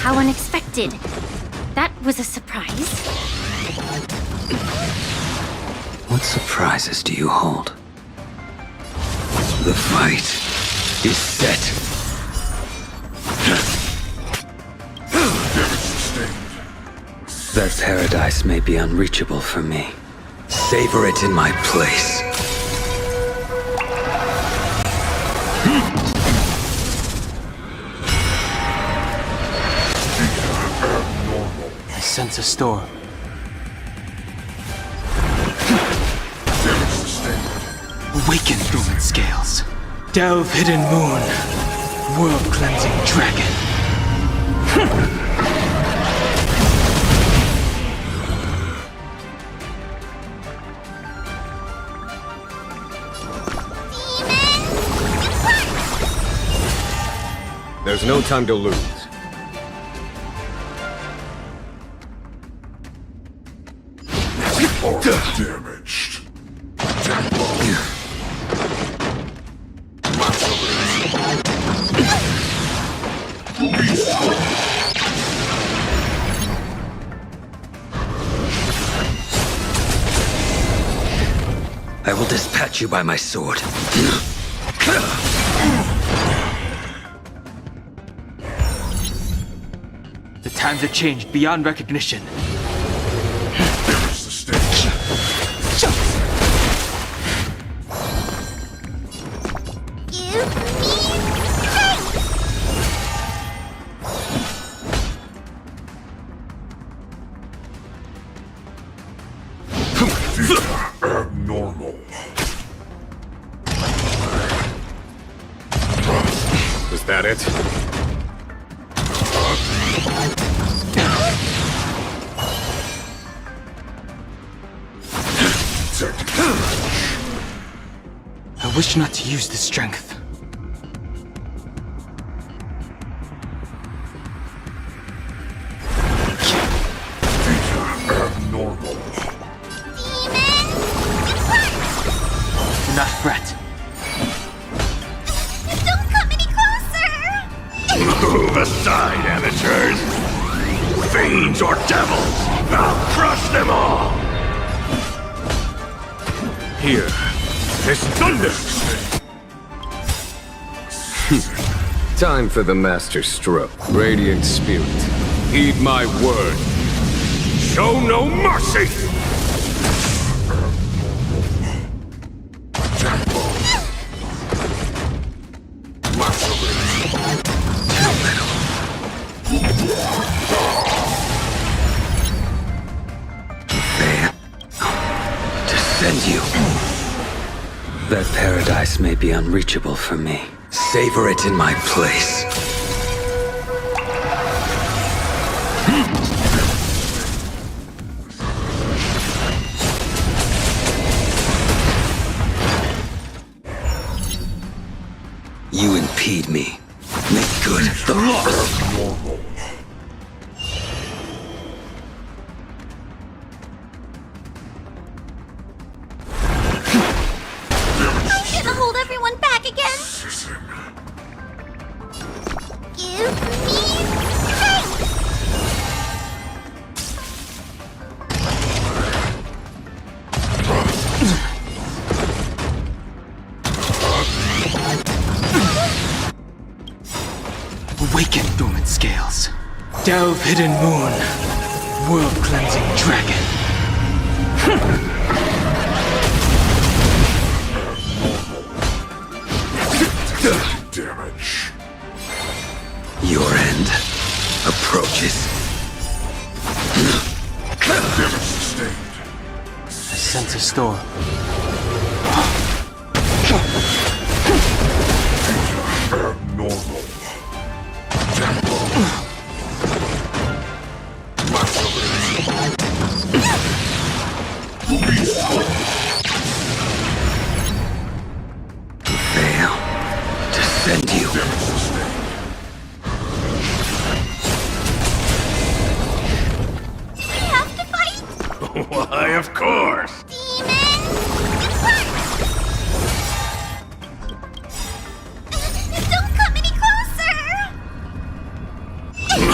How unexpected. That was a surprise. What surprises do you hold? The fight is set. That paradise may be unreachable for me. Savor it in my place. I sense a storm. Awaken, dormant scales. Delve, hidden moon. World-cleansing dragon. There's no time to lose. Damaged. I will dispatch you by my sword. The times have changed beyond recognition. Damage the stage. Give me Abnormal. Was that it? I wish not to use this strength. Abnormal. Do not fret. Don't come any closer! Move aside, amateurs. Fiends or devils, I'll crush them all. Here. This thunder. Time for the master stroke. Radiant spirit. Heed my word. Show no mercy. Send you. That paradise may be unreachable for me. Savor it in my place. You impede me. Make good the loss. Normal. Gonna hold everyone back again? Give me Awaken, dormant scales. Delve, hidden moon. World-cleansing dragon. Damage. Your end approaches. Damage sustained. I sense a storm. Abnormal. Fail to send you. Damage sustained. Do we have to fight? Why, of course. Don't come any closer!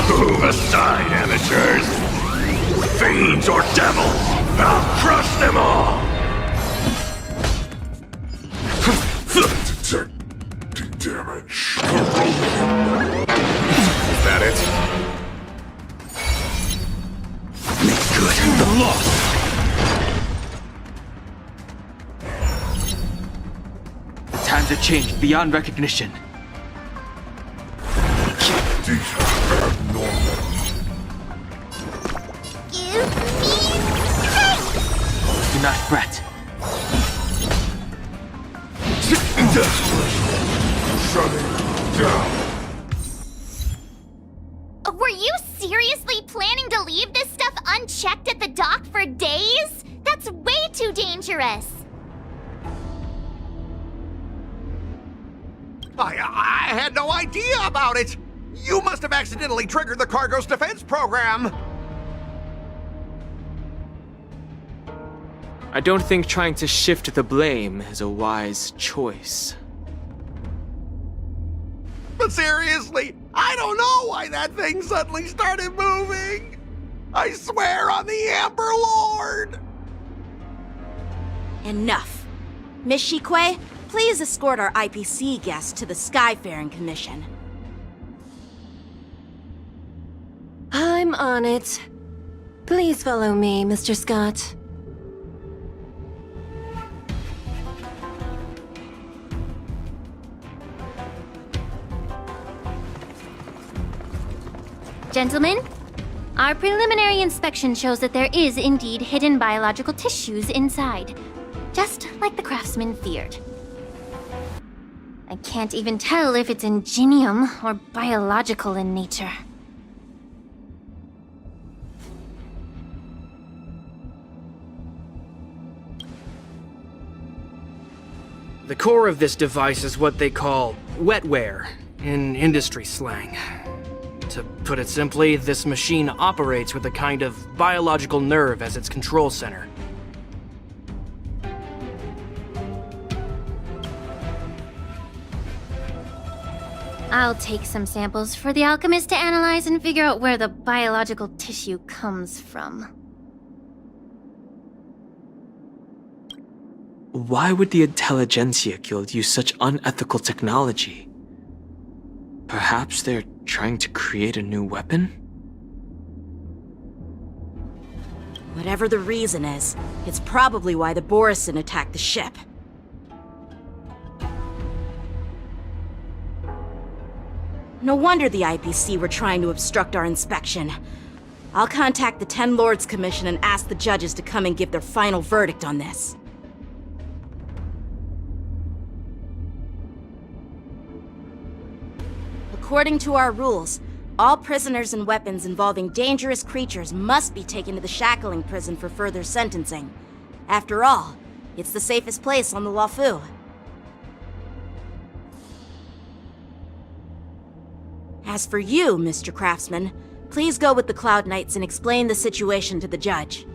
Move aside, amateurs! Fiends or devils! I'll crush them all! Detecting damage. Is that it? Make good the loss. The times have changed beyond recognition. These abnormal. Give me strength! Do not fret. Shutting down. Were you seriously planning to leave this stuff unchecked at the dock for days? That's way too dangerous! I had no idea about it! You must have accidentally triggered the cargo's defense program! I don't think trying to shift the blame is a wise choice. But seriously, I don't know why that thing suddenly started moving! I swear on the Amber Lord! Enough. Miss Shikwe, please escort our IPC guest to the Skyfaring Commission. I'm on it. Please follow me, Mr. Scott. Gentlemen, our preliminary inspection shows that there is indeed hidden biological tissues inside, just like the craftsman feared. I can't even tell if it's ingenium or biological in nature. The core of this device is what they call wetware in industry slang. To put it simply, this machine operates with a kind of biological nerve as its control center. I'll take some samples for the alchemist to analyze and figure out where the biological tissue comes from. Why would the Intelligentsia Guild use such unethical technology? Perhaps they're trying to create a new weapon? Whatever the reason is, it's probably why the Borisin attacked the ship. No wonder the IPC were trying to obstruct our inspection. I'll contact the Ten Lords Commission and ask the judges to come and give their final verdict on this. According to our rules, all prisoners and weapons involving dangerous creatures must be taken to the shackling prison for further sentencing. After all, it's the safest place on the Luofu. As for you, Mr. Craftsman, please go with the Cloud Knights and explain the situation to the judge.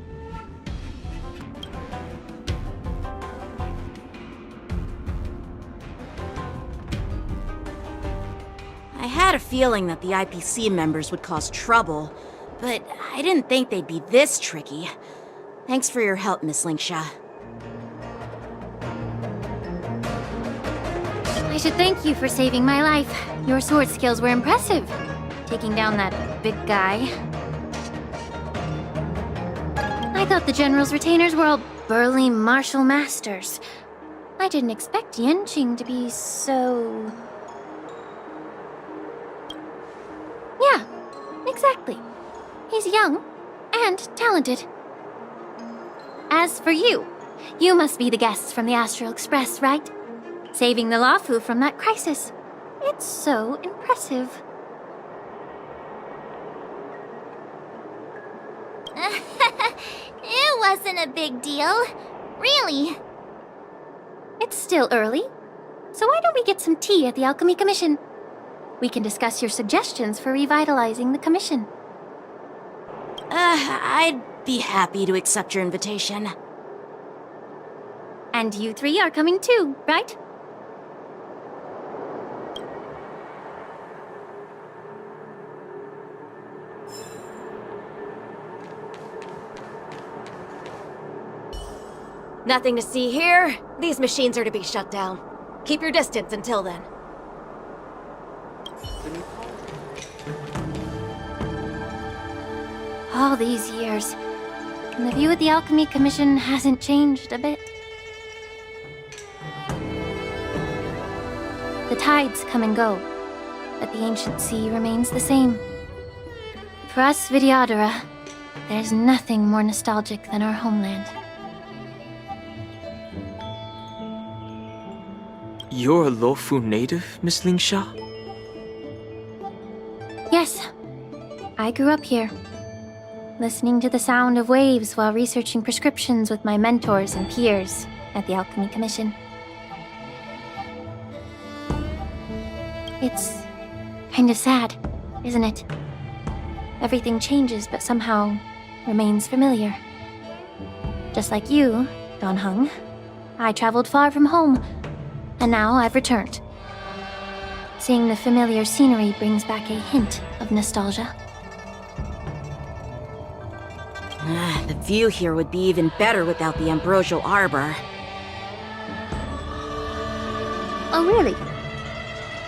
I had a feeling that the IPC members would cause trouble, but I didn't think they'd be this tricky. Thanks for your help, Miss Lingsha. I should thank you for saving my life. Your sword skills were impressive. Taking down that big guy. I thought the General's retainers were all burly martial masters. I didn't expect Yenqing to be so... Yeah, exactly. He's young and talented. As for you, you must be the guests from the Astral Express, right? Saving the Luofu from that crisis. It's so impressive. It wasn't a big deal. Really. It's still early. So why don't we get some tea at the Alchemy Commission? We can discuss your suggestions for revitalizing the commission. I'd be happy to accept your invitation. And you three are coming too, right? Nothing to see here. These machines are to be shut down. Keep your distance until then. All these years, and the view of the Alchemy Commission hasn't changed a bit. The tides come and go, but the ancient sea remains the same. For us Vidyadhara, there's nothing more nostalgic than our homeland. You're a Luofu native, Miss Lingsha? Yes, I grew up here, listening to the sound of waves while researching prescriptions with my mentors and peers at the Alchemy Commission. It's kind of sad, isn't it? Everything changes but somehow remains familiar. Just like you, Don Hung, I traveled far from home, and now I've returned. Seeing the familiar scenery brings back a hint of nostalgia. The view here would be even better without the ambrosial arbor. Oh, really?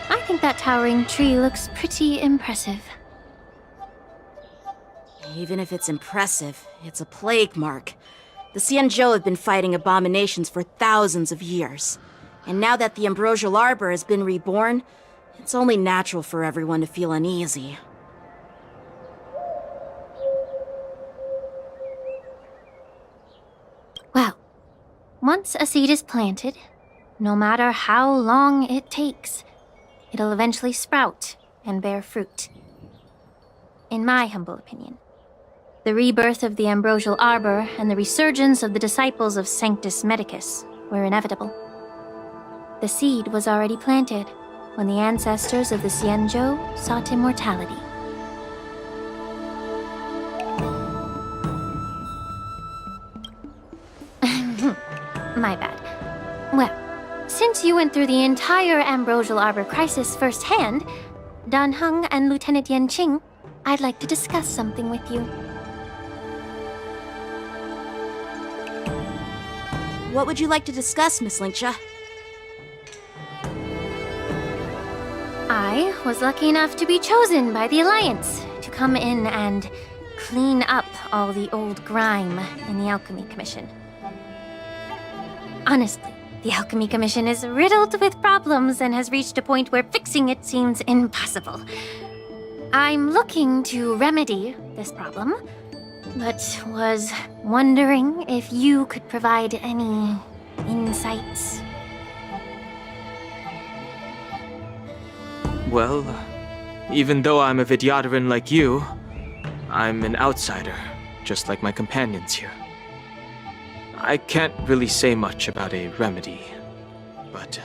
I think that towering tree looks pretty impressive. Even if it's impressive, it's a plague mark. The Xianzhou have been fighting abominations for thousands of years. And now that the ambrosial arbor has been reborn, it's only natural for everyone to feel uneasy. Well, once a seed is planted, no matter how long it takes, it'll eventually sprout and bear fruit. In my humble opinion, the rebirth of the ambrosial arbor and the resurgence of the disciples of Sanctus Medicus were inevitable. The seed was already planted when the ancestors of the Xianzhou sought immortality. My bad. Well, since you went through the entire ambrosial arbor crisis firsthand, Dan Heng and Lieutenant Yan Qing, I'd like to discuss something with you. What would you like to discuss, Miss Lingsha? I was lucky enough to be chosen by the Alliance to come in and clean up all the old grime in the Alchemy Commission. Honestly, the Alchemy Commission is riddled with problems and has reached a point where fixing it seems impossible. I'm looking to remedy this problem, but was wondering if you could provide any insights. Well, even though I'm a Vidyadharan like you, I'm an outsider, just like my companions here. I can't really say much about a remedy, but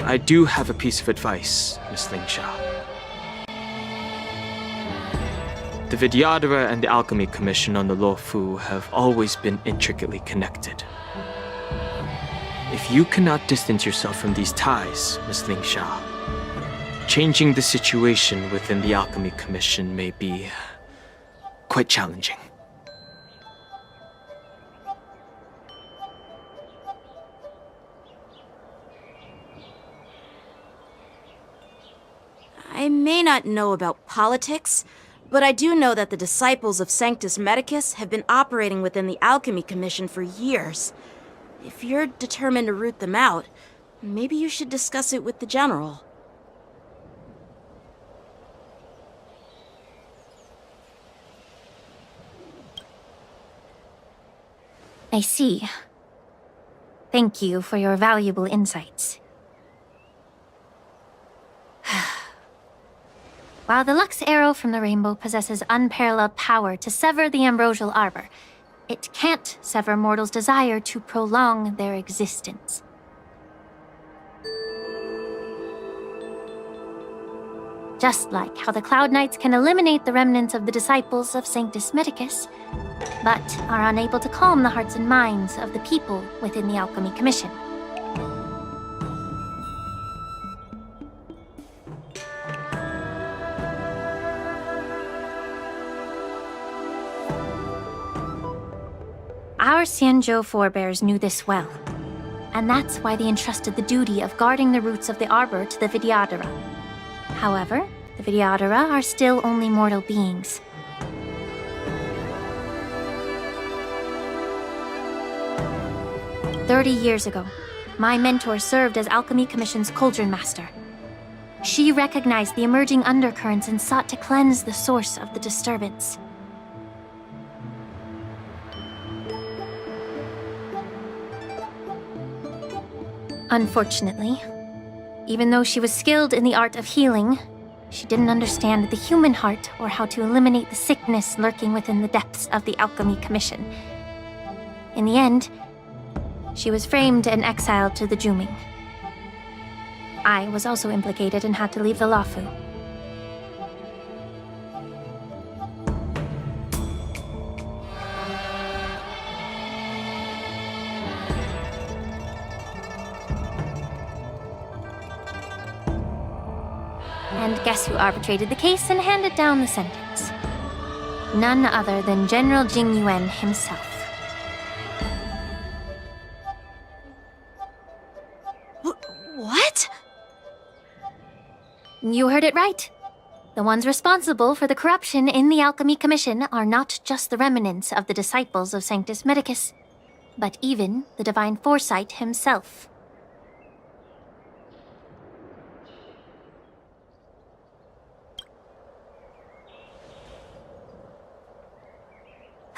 I do have a piece of advice, Miss Lingsha. The Vidyadhara and the Alchemy Commission on the Luofu have always been intricately connected. If you cannot distance yourself from these ties, Miss Lingsha, changing the situation within the Alchemy Commission may be quite challenging. I may not know about politics, but I do know that the disciples of Sanctus Medicus have been operating within the Alchemy Commission for years. If you're determined to root them out, maybe you should discuss it with the General. I see. Thank you for your valuable insights. While the Lux Arrow from the Rainbow possesses unparalleled power to sever the ambrosial arbor, it can't sever mortals' desire to prolong their existence. Just like how the Cloud Knights can eliminate the remnants of the disciples of Sanctus Medicus, but are unable to calm the hearts and minds of the people within the Alchemy Commission. Our Xianzhou forebears knew this well, and that's why they entrusted the duty of guarding the roots of the arbor to the Vidyadhara. However, the Vidyadhara are still only mortal beings. "30 years ago, my mentor served as Alchemy Commission's Cauldron Master. She recognized the emerging undercurrents and sought to cleanse the source of the disturbance. Unfortunately, even though she was skilled in the art of healing, she didn't understand the human heart or how to eliminate the sickness lurking within the depths of the Alchemy Commission. In the end, she was framed and exiled to the Juming. I was also implicated and had to leave the Lafu. And guess who arbitrated the case and handed down the sentence? None other than General Jing Yuan himself. What? You heard it right. The ones responsible for the corruption in the Alchemy Commission are not just the remnants of the disciples of Sanctus Medicus, but even the Divine Foresight himself.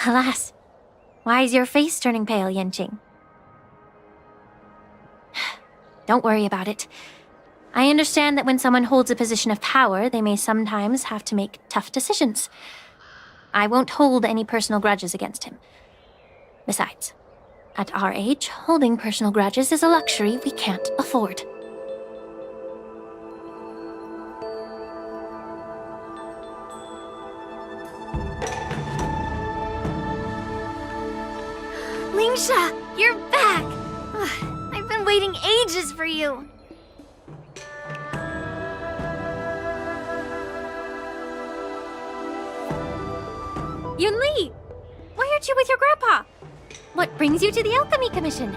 Alas, why is your face turning pale, Yanqing? Don't worry about it. I understand that when someone holds a position of power, they may sometimes have to make tough decisions. I won't hold any personal grudges against him. Besides, at our age, holding personal grudges is a luxury we can't afford. Lingsha, you're back! I've been waiting ages for you. Yunli! Why aren't you with your grandpa? What brings you to the Alchemy Commission?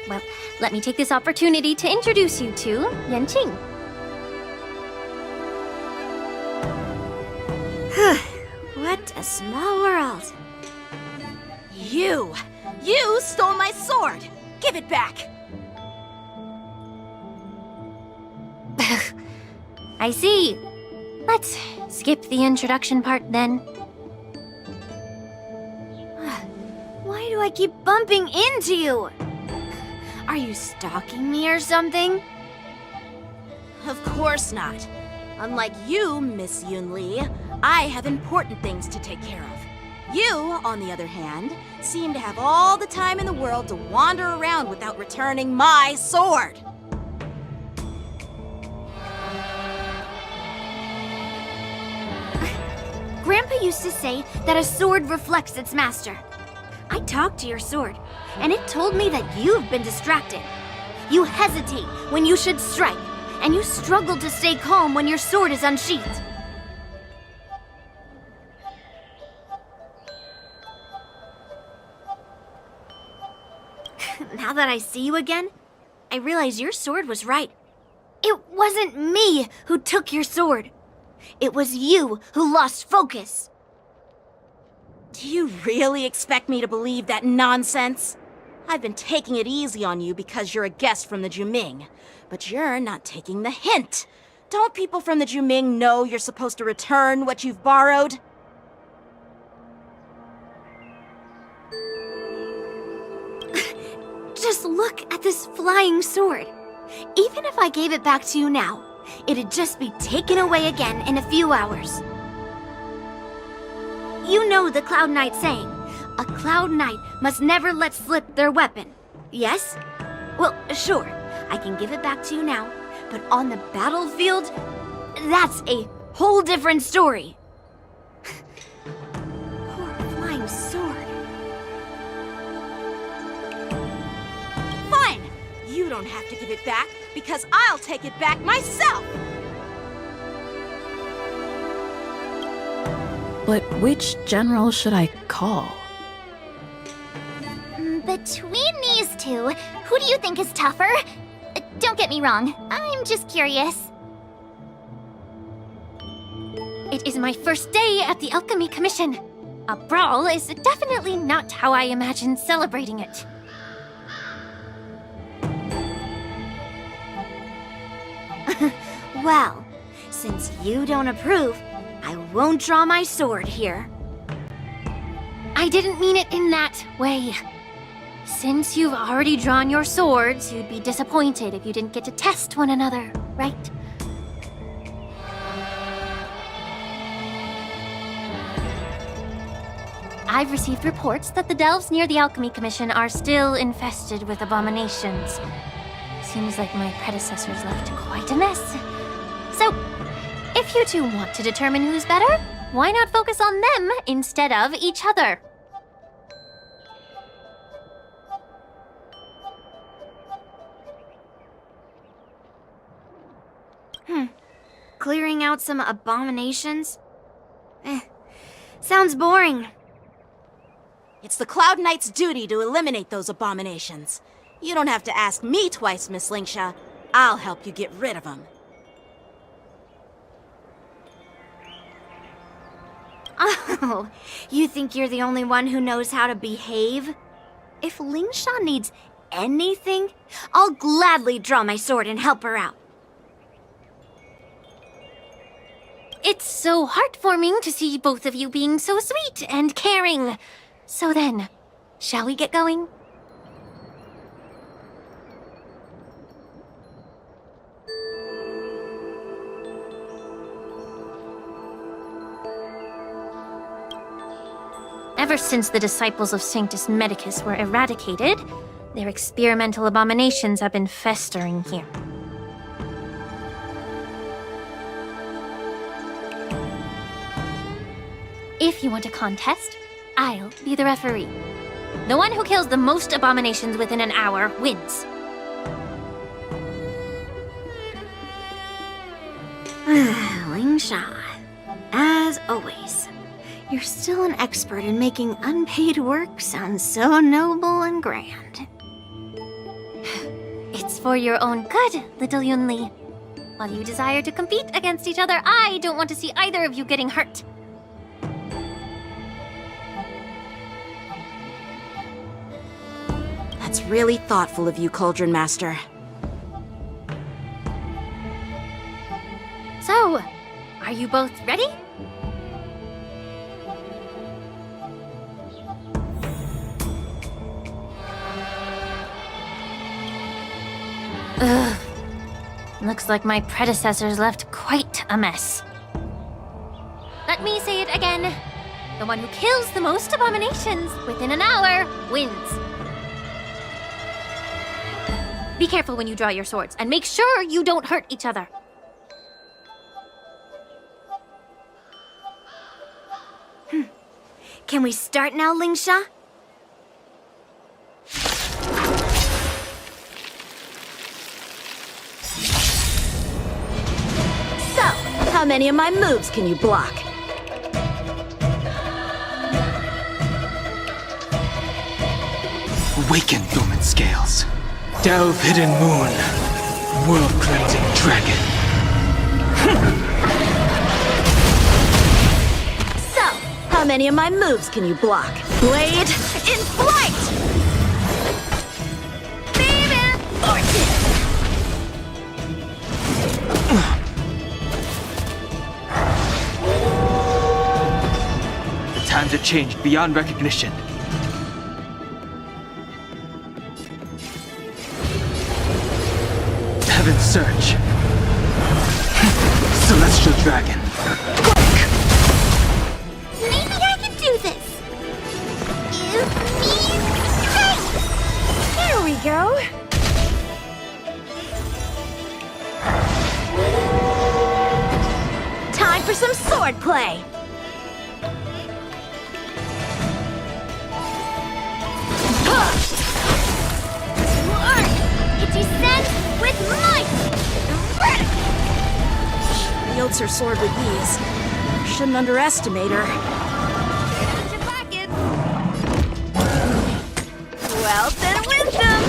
Well, let me take this opportunity to introduce you to Yanqing. What a small world. You stole my sword! Give it back! I see. Let's skip the introduction part then. Why do I keep bumping into you? Are you stalking me or something? Of course not. Unlike you, Miss Yunli, I have important things to take care of. You, on the other hand, seem to have all the time in the world to wander around without returning my sword. Grandpa used to say that a sword reflects its master. I talked to your sword, and it told me that you've been distracted. You hesitate when you should strike, and you struggle to stay calm when your sword is unsheathed. Now that I see you again, I realize your sword was right. It wasn't me who took your sword. It was you who lost focus. Do you really expect me to believe that nonsense? I've been taking it easy on you because you're a guest from the Juming, but you're not taking the hint. Don't people from the Juming know you're supposed to return what you've borrowed? Just look at this flying sword. Even if I gave it back to you now, it'd just be taken away again in a few hours. You know the Cloud Knight saying, a Cloud Knight must never let slip their weapon. Yes? Well, sure, I can give it back to you now, but on the battlefield, that's a whole different story. Poor flying sword. Fine! You don't have to give it back, because I'll take it back myself! But which general should I call? Between these two, who do you think is tougher? Don't get me wrong, I'm just curious. It is my first day at the Alchemy Commission. A brawl is definitely not how I imagined celebrating it. Well, since you don't approve, I won't draw my sword here. I didn't mean it in that way. Since you've already drawn your swords, you'd be disappointed if you didn't get to test one another, right? I've received reports that the delves near the Alchemy Commission are still infested with abominations. Seems like my predecessors left quite a mess. So, if you two want to determine who's better, why not focus on them instead of each other? Clearing out some abominations? Sounds boring. It's the Cloud Knight's duty to eliminate those abominations. You don't have to ask me twice, Miss Lingsha. I'll help you get rid of them. Oh, you think you're the only one who knows how to behave? If Lingsha needs anything, I'll gladly draw my sword and help her out. It's so heartwarming to see both of you being so sweet and caring. So then, shall we get going? Ever since the disciples of Sanctus Medicus were eradicated, their experimental abominations have been festering here. If you want a contest, I'll be the referee. The one who kills the most abominations within an hour wins. Lingsha, as always, you're still an expert in making unpaid work sound so noble and grand. It's for your own good, little Yunli. While you desire to compete against each other, I don't want to see either of you getting hurt. That's really thoughtful of you, Cauldron Master. So, are you both ready? Ugh. Looks like my predecessors left quite a mess. Let me say it again. The one who kills the most abominations within an hour wins. Be careful when you draw your swords, and make sure you don't hurt each other. Can we start now, Lingsha? So, how many of my moves can you block? Awaken, dormant scales. Delve, hidden moon. World-cleansing dragon. So, how many of my moves can you block? Blade in flight! The times have changed beyond recognition. Heaven's Surge. Celestial Dragon. Maybe I can do this. Give me strength. There we go. Time for some sword play! It descends with might. Wields her sword with ease. Shouldn't underestimate her. Get your pockets. Wealth and wisdom.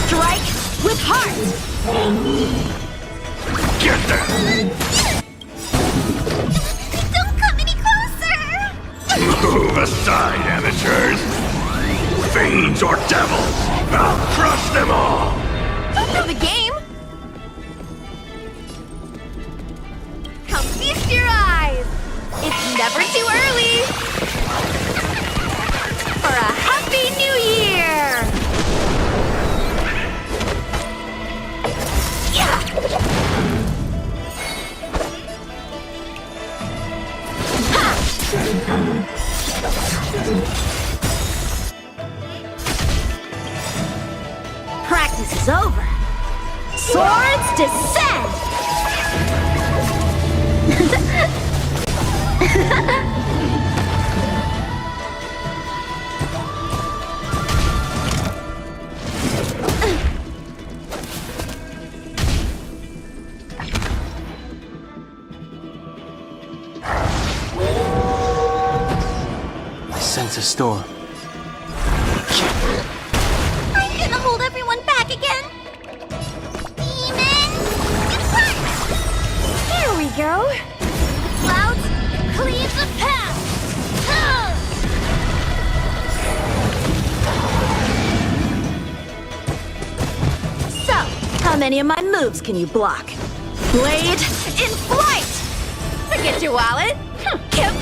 Strike with heart! Get them! Don't come any closer! Move aside, amateurs! Fiends or devils! I'll crush them all! Don't know the game! Come feast your eyes! It's never too early! For a happy new year! Practice is over. Swords descend! I sense a storm. I'm gonna hold everyone back again! Demons! Depart! There we go! Clouds, cleave the path! So, how many of my moves can you block? Blade in flight! Forget your wallet! Kip!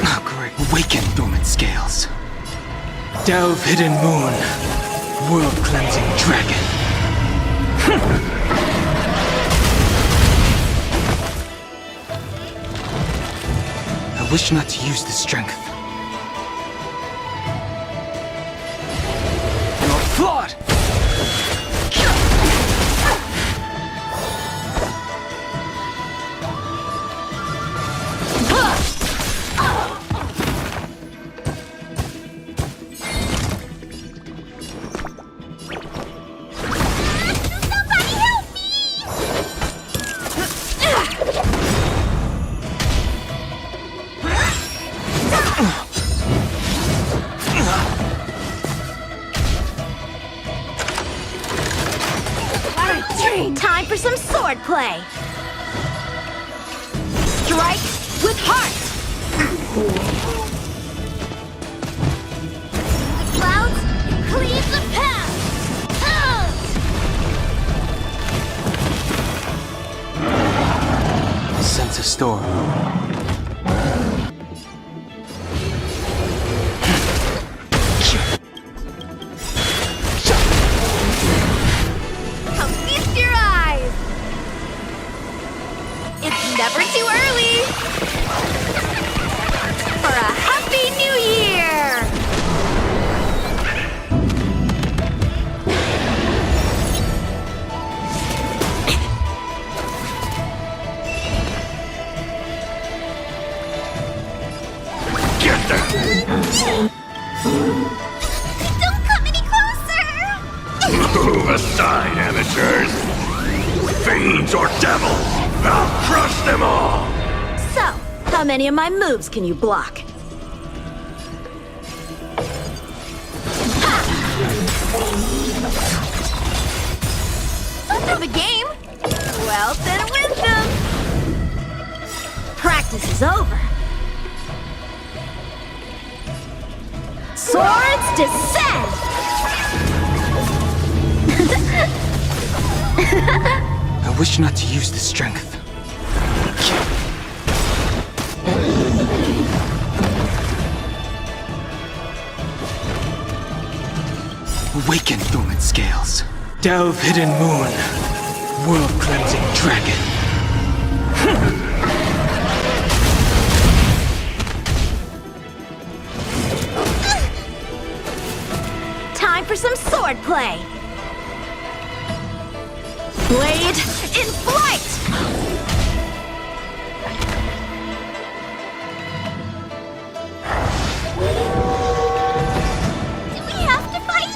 Oh, great. Awaken, dormant scales. Delve, hidden moon. World-cleansing dragon. I wish not to use the strength. You're flawed! Somebody help me! Time for some sword play! Strike with heart! Clouds, cleave the path! I sense a storm. Come feast your eyes! It's never too early! For a happy new year! Get them! Don't come any closer! Move aside, amateurs! Fiends or devils! I'll crush them all! So, how many of my moves can you block? Don't know the game! Wealth and wisdom! Practice is over. Swords descend! I wish not to use the strength. Awaken, dormant scales. Delve, hidden moon. World-cleansing dragon. Time for some sword play! Blade in flight! Do we have to fight?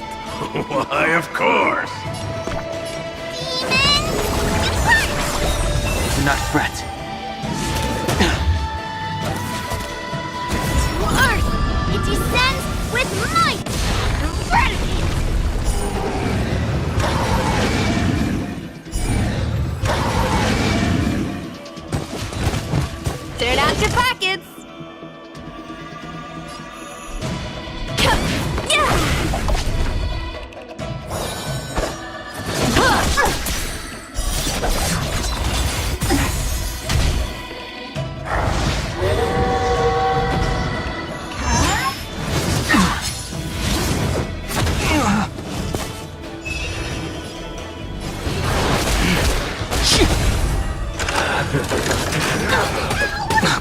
Why, of course! Do not fret. To Earth! It descends with might! Eradicate! Turn out your pockets!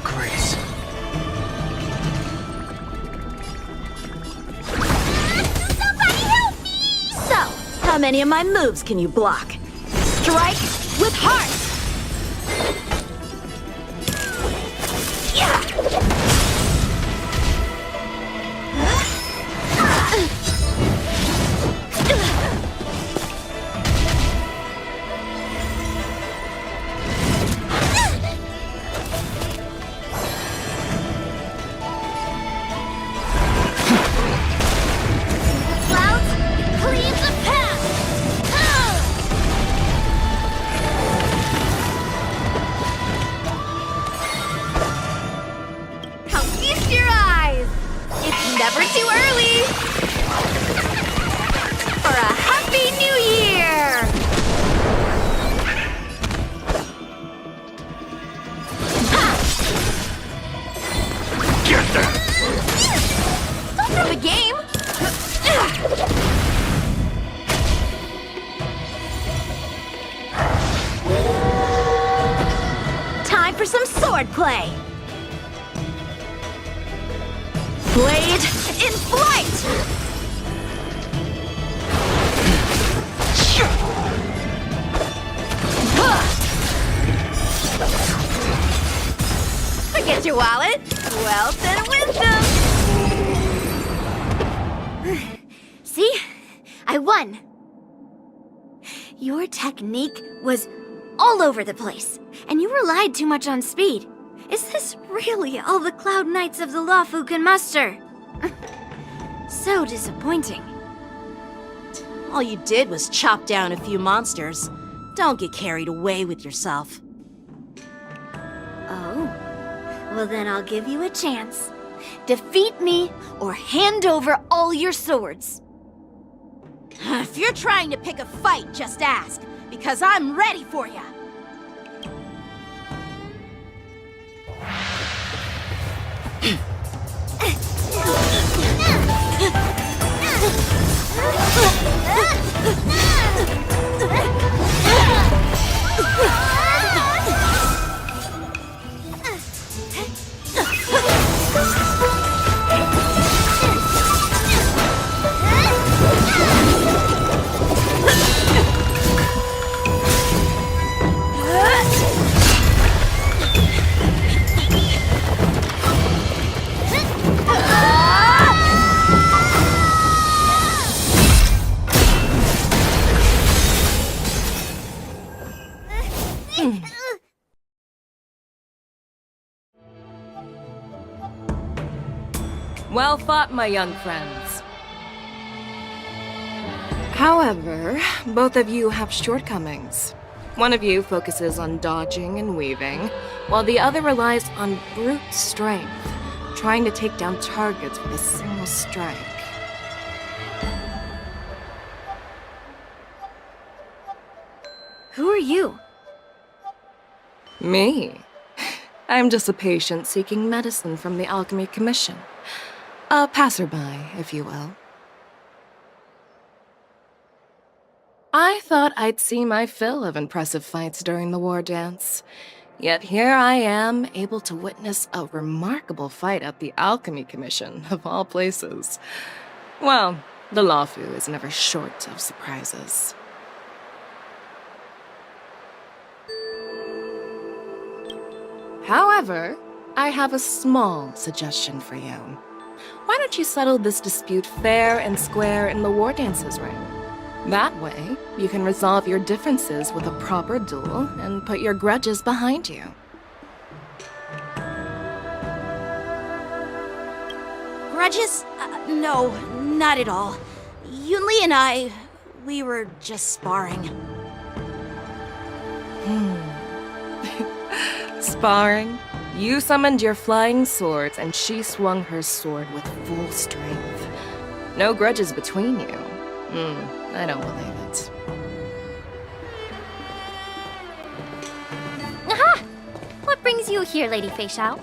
Grace. Somebody help me! So, how many of my moves can you block? Strike with heart! Never too early! For a happy new year! Get them! Don't throw the game! Time for some sword play! Blade in flight! Forget your wallet. Wealth and wisdom. See? I won. Your technique was all over the place, and you relied too much on speed. Is this really all the Cloud Knights of the Lawfu can muster? So disappointing. All you did was chop down a few monsters. Don't get carried away with yourself. Oh? Well then I'll give you a chance. Defeat me or hand over all your swords. If you're trying to pick a fight, just ask, because I'm ready for you. Well fought, my young friends. However, both of you have shortcomings. One of you focuses on dodging and weaving, while the other relies on brute strength, trying to take down targets with a single strike. Who are you? Me? I'm just a patient seeking medicine from the Alchemy Commission. A passerby, if you will. thought I'd see my fill of impressive fights during the war dance. Yet here I am, able to witness a remarkable fight at the Alchemy Commission, of all places. Well, the Lawfu is never short of surprises. However, I have a small suggestion for you. Why don't you settle this dispute fair and square in the war dances ring? That way, you can resolve your differences with a proper duel and put your grudges behind you. Grudges? No, not at all. Yunli and I, we were just sparring. Sparring? You summoned your flying swords and she swung her sword with full strength. No grudges between you. I don't believe it. Aha! What brings you here, Lady Fei Xiao?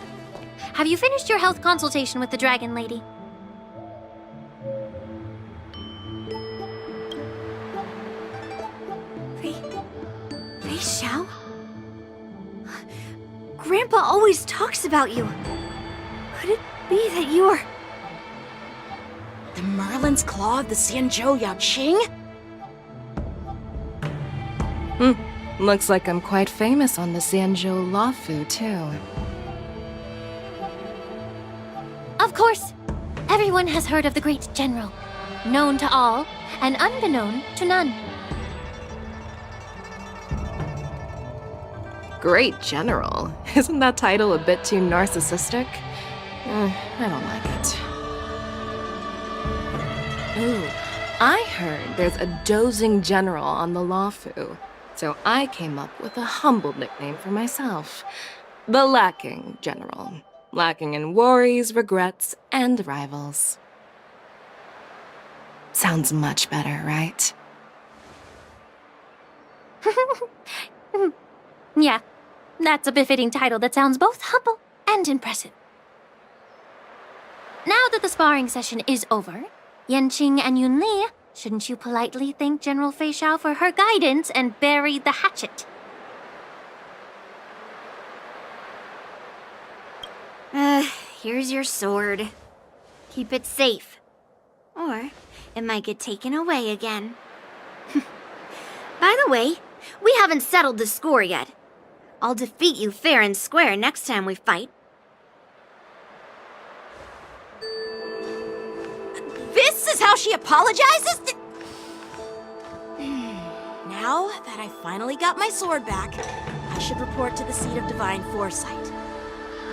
Have you finished your health consultation with the Dragon Lady? Fei Xiao? Grandpa always talks about you. Could it be that you are... The Merlin's Claw of the Xianzhou Yaoqing? Looks like I'm quite famous on the Xianzhou Lawfu, too. Of course! Everyone has heard of the great general. Known to all, and unbeknown to none. Great General? Isn't that title a bit too narcissistic? I don't like it. Ooh, I heard there's a dozing general on the Lawfu, so I came up with a humble nickname for myself. The Lacking General. Lacking in worries, regrets, and rivals. Sounds much better, right? Yeah, that's a befitting title that sounds both humble and impressive. Now that the sparring session is over, Yanqing and Yunli, shouldn't you politely thank General Fei Xiao for her guidance and bury the hatchet? Here's your sword. Keep it safe. Or it might get taken away again. By the way, we haven't settled the score yet. I'll defeat you fair and square next time we fight. This is how she apologizes? Now that I finally got my sword back, I should report to the seat of divine foresight.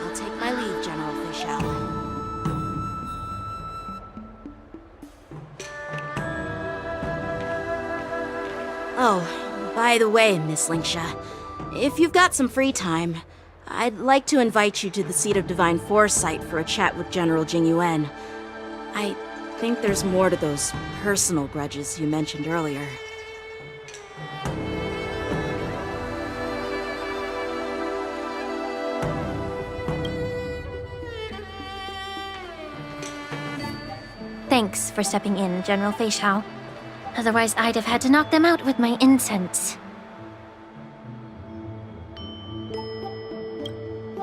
I'll take my leave, General Fei Xiao. Oh, by the way, Miss Lingsha, if you've got some free time, I'd like to invite you to the seat of divine foresight for a chat with General Jingyuan. I think there's more to those personal grudges you mentioned earlier. Thanks for stepping in, General Fei Xiao. Otherwise, I'd have had to knock them out with my incense.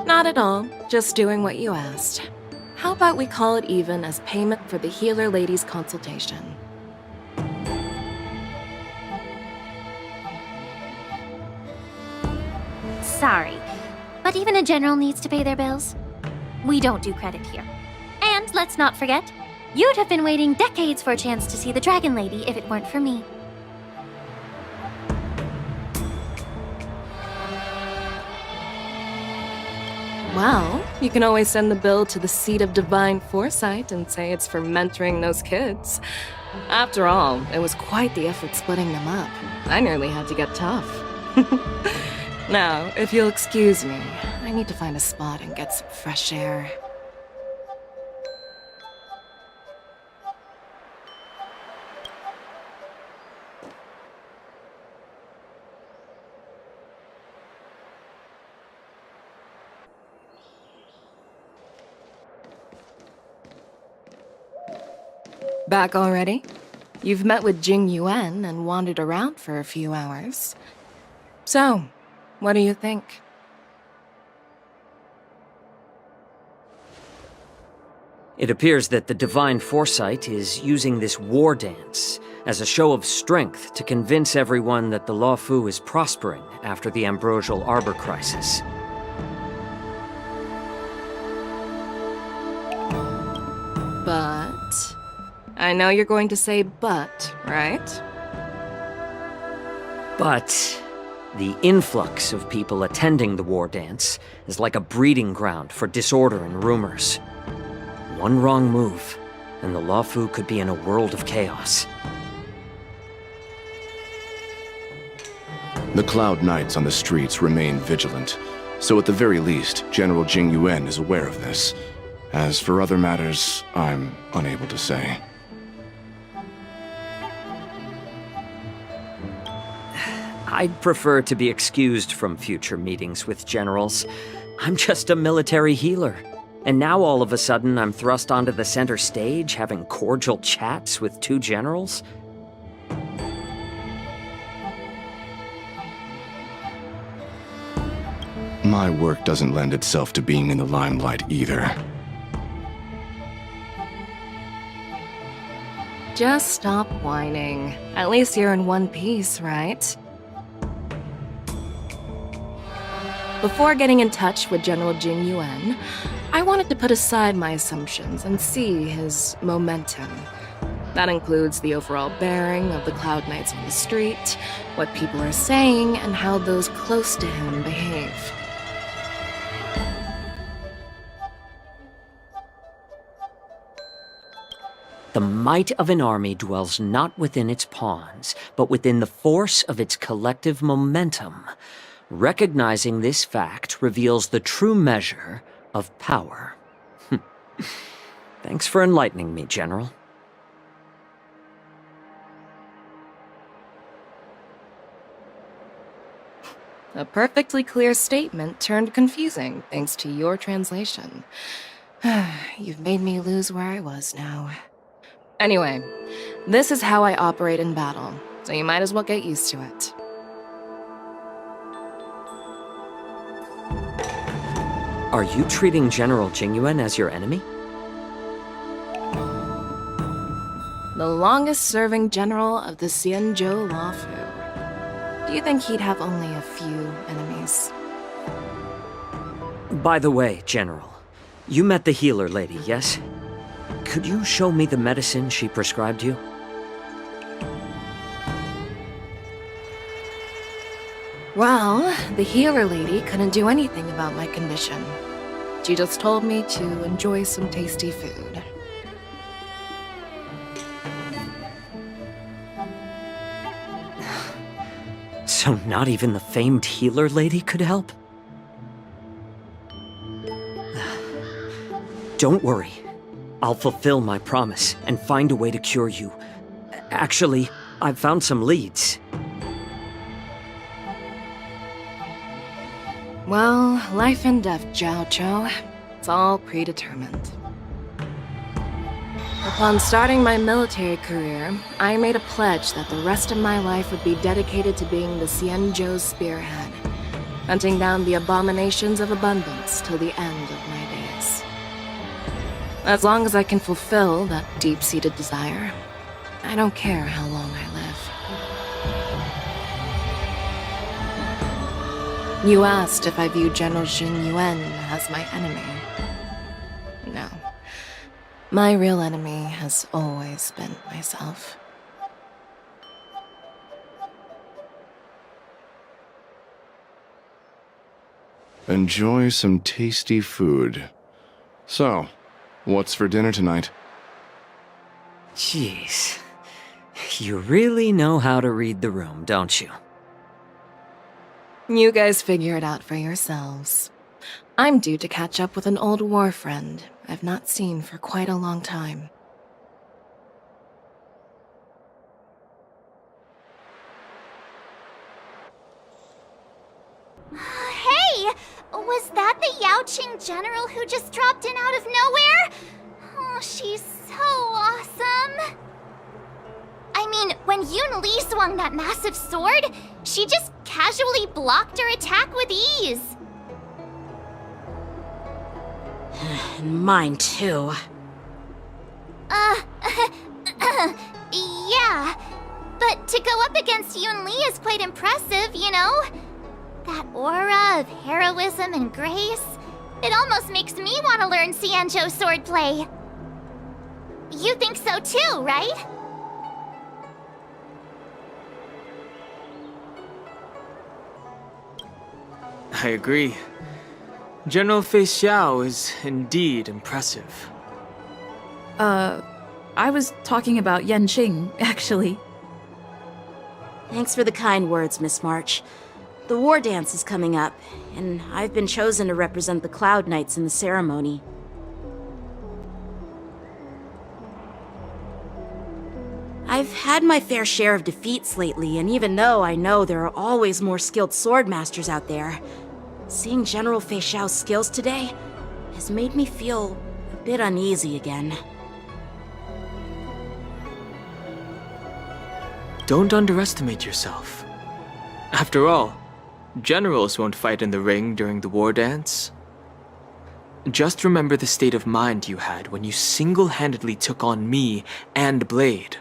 Not at all. Just doing what you asked. How about we call it even as payment for the healer lady's consultation? Sorry, but even a general needs to pay their bills. We don't do credit here. And let's not forget, you'd have been waiting decades for a chance to see the Dragon Lady if it weren't for me. Well, you can always send the bill to the seat of divine foresight and say it's for mentoring those kids. After all, it was quite the effort splitting them up. I nearly had to get tough. Now, if you'll excuse me, I need to find a spot and get some fresh air. Back already? You've met with Jing Yuan and wandered around for a few hours. So, what do you think? It appears that the Divine Foresight is using this war dance as a show of strength to convince everyone that the Luofu is prospering after the Ambrosial Arbor crisis. But... I know you're going to say but, right? But the influx of people attending the war dance is like a breeding ground for disorder and rumors. One wrong move, and the Luofu could be in a world of chaos. The Cloud Knights on the streets remain vigilant, so at the very least, General Jing Yuan is aware of this. As for other matters, I'm unable to say. I'd prefer to be excused from future meetings with generals. I'm just a military healer. And now all of a sudden I'm thrust onto the center stage having cordial chats with two generals? My work doesn't lend itself to being in the limelight either. Just stop whining. At least you're in one piece, right? Before getting in touch with General Jing Yuan, I wanted to put aside my assumptions and see his momentum. That includes the overall bearing of the Cloud Knights on the street, what people are saying, and how those close to him behave. The might of an army dwells not within its pawns, but within the force of its collective momentum. Recognizing this fact reveals the true measure of power. Thanks for enlightening me, General. A perfectly clear statement turned confusing thanks to your translation. You've made me lose where I was now. Anyway, this is how I operate in battle, so you might as well get used to it. Are you treating General Jing Yuan as your enemy? The longest-serving general of the Xianzhou Luofu. Do you think he'd have only a few enemies? By the way, General, you met the healer lady, yes? Could you show me the medicine she prescribed you? Well, the healer lady couldn't do anything about my condition. She just told me to enjoy some tasty food. So not even the famed healer lady could help? Don't worry. I'll fulfill my promise and find a way to cure you. Actually, I've found some leads. Well, life and death, Zhao Chou. It's all predetermined. Upon starting my military career, I made a pledge that the rest of my life would be dedicated to being the Xianzhou spearhead, hunting down the abominations of abundance till the end of my days. As long as I can fulfill that deep-seated desire, I don't care how long I live. You asked if I view General Jing Yuan as my enemy. No. My real enemy has always been myself. Enjoy some tasty food. So, what's for dinner tonight? Jeez. You really know how to read the room, don't you? You guys figure it out for yourselves. I'm due to catch up with an old war friend I've not seen for quite a long time. Hey! Was that the Yaoqing general who just dropped in out of nowhere? Oh, she's so awesome! I mean, when Yun Li swung that massive sword, she just casually blocked her attack with ease. Mine too. Yeah. But to go up against Yun Li is quite impressive, you know? That aura of heroism and grace, it almost makes me want to learn Xianzhou swordplay. You think so too, right? I agree. General Fei Xiao is indeed impressive. I was talking about Yanqing, actually. Thanks for the kind words, Miss March. The war dance is coming up, and I've been chosen to represent the Cloud Knights in the ceremony. I've had my fair share of defeats lately, and even though I know there are always more skilled swordmasters out there, seeing General Fei Xiao's skills today has made me feel a bit uneasy again. Don't underestimate yourself. After all, generals won't fight in the ring during the war dance. Just remember the state of mind you had when you single-handedly took on me and Blade,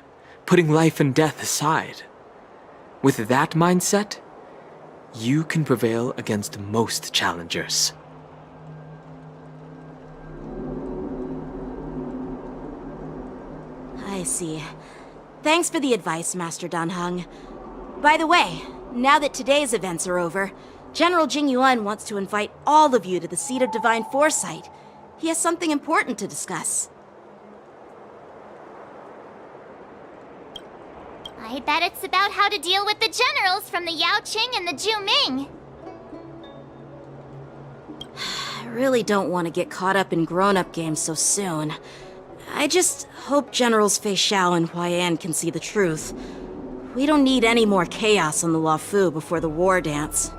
putting life and death aside. With that mindset, you can prevail against most challengers. I see. Thanks for the advice, Master Danheng. By the way, now that today's events are over, General Jingyuan wants to invite all of you to the Seat of Divine Foresight. He has something important to discuss. I bet it's about how to deal with the generals from the Yaoqing and the Zhuming. I really don't want to get caught up in grown-up games so soon. I just hope Generals Fei Xiao and Huaiyan can see the truth. We don't need any more chaos on the Luofu before the war dance.